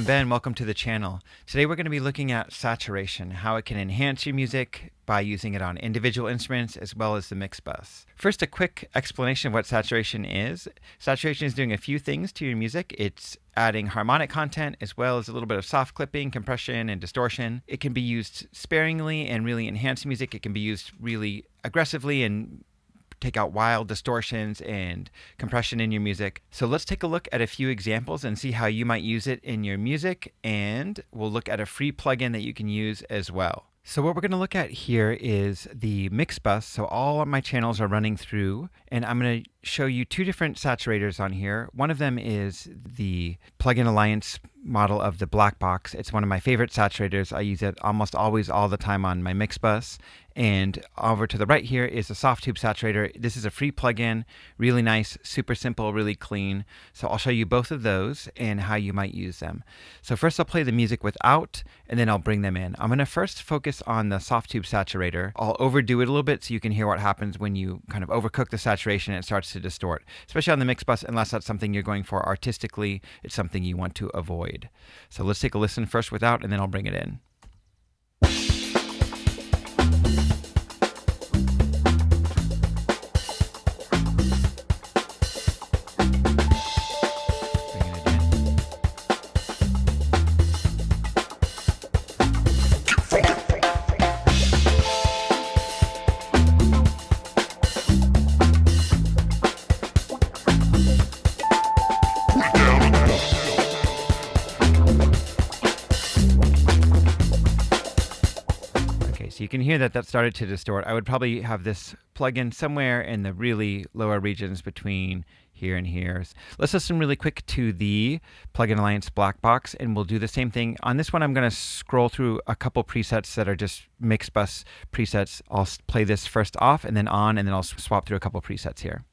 I'm Ben, welcome to the channel. Today we're going to be looking at saturation, how it can enhance your music by using it on individual instruments as well as the mix bus. First, a quick explanation of what saturation is. Saturation is doing a few things to your music. It's adding harmonic content as well as a little bit of soft clipping, compression, and distortion. It can be used sparingly and really enhance music. It can be used really aggressively and take out wild distortions and compression in your music. So let's take a look at a few examples and see how you might use it in your music, and we'll look at a free plugin that you can use as well. So what we're going to look at here is the mix bus. So all of my channels are running through, and I'm going to show you two different saturators on here. One of them is the Plugin Alliance model of the black box. It's one of my favorite saturators. I use it almost always all the time on my mix bus. And over to the right here is the Softube Saturator. This is a free plugin, really nice, super simple, really clean. So I'll show you both of those and how you might use them. So first I'll play the music without, and then I'll bring them in. I'm going to first focus on the Softube Saturator. I'll overdo it a little bit so you can hear what happens when you kind of overcook the saturation and it starts to distort, especially on the mix bus, unless that's something you're going for artistically. It's something you want to avoid. So let's take a listen first without, and then I'll bring it in. So you can hear that started to distort. I would probably have this plugin somewhere in the really lower regions between here and here. Let's listen really quick to the Plugin Alliance black box, and we'll do the same thing. On this one, I'm going to scroll through a couple presets that are just mix bus presets. I'll play this first off and then on, and then I'll swap through a couple presets here.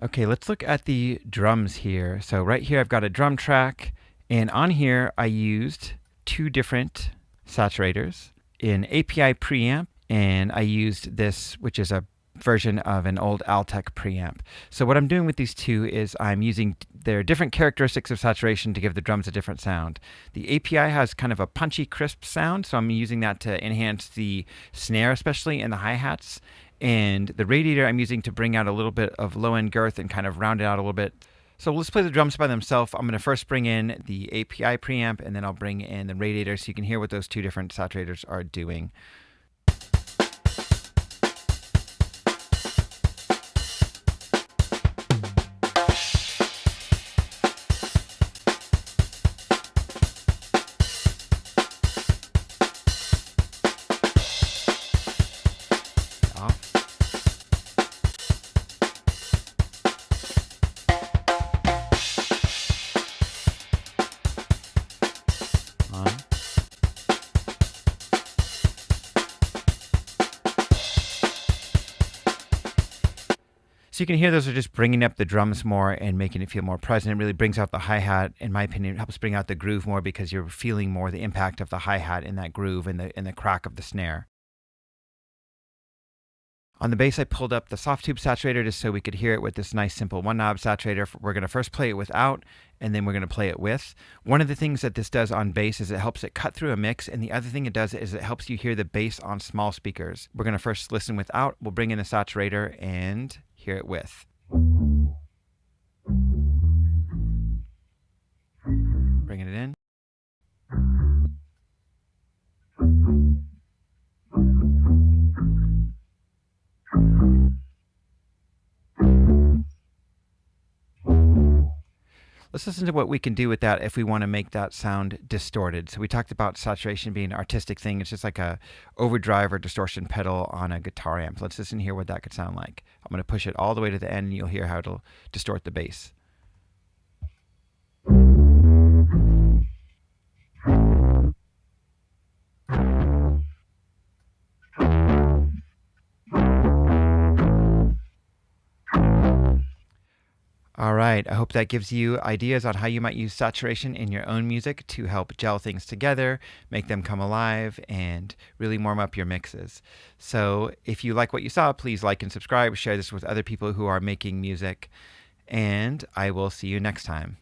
Okay, let's look at the drums here. So right here I've got a drum track, and on here I used two different saturators, an API preamp, and I used this, which is a version of an old Altec preamp. So what I'm doing with these two is I'm using their different characteristics of saturation to give the drums a different sound. The API has kind of a punchy, crisp sound, so I'm using that to enhance the snare especially and the hi-hats. And the radiator I'm using to bring out a little bit of low-end girth and kind of round it out a little bit. So let's play the drums by themselves. I'm going to first bring in the API preamp, and then I'll bring in the radiator so you can hear what those two different saturators are doing. So you can hear those are just bringing up the drums more and making it feel more present. It really brings out the hi-hat. In my opinion, it helps bring out the groove more because you're feeling more the impact of the hi-hat in that groove and the crack of the snare. On the bass, I pulled up the Softube Saturator just so we could hear it with this nice simple one knob saturator. We're going to first play it without, and then we're going to play it with. One of the things that this does on bass is it helps it cut through a mix, and the other thing it does is it helps you hear the bass on small speakers. We're going to first listen without. We'll bring in the saturator and hear it with. Bringing it in. Let's listen to what we can do with that if we want to make that sound distorted. So we talked about saturation being an artistic thing. It's just like a overdrive or distortion pedal on a guitar amp. Let's listen here what that could sound like. I'm going to push it all the way to the end, and you'll hear how it'll distort the bass. All right, I hope that gives you ideas on how you might use saturation in your own music to help gel things together, make them come alive, and really warm up your mixes. So if you like what you saw, please like and subscribe, share this with other people who are making music, and I will see you next time.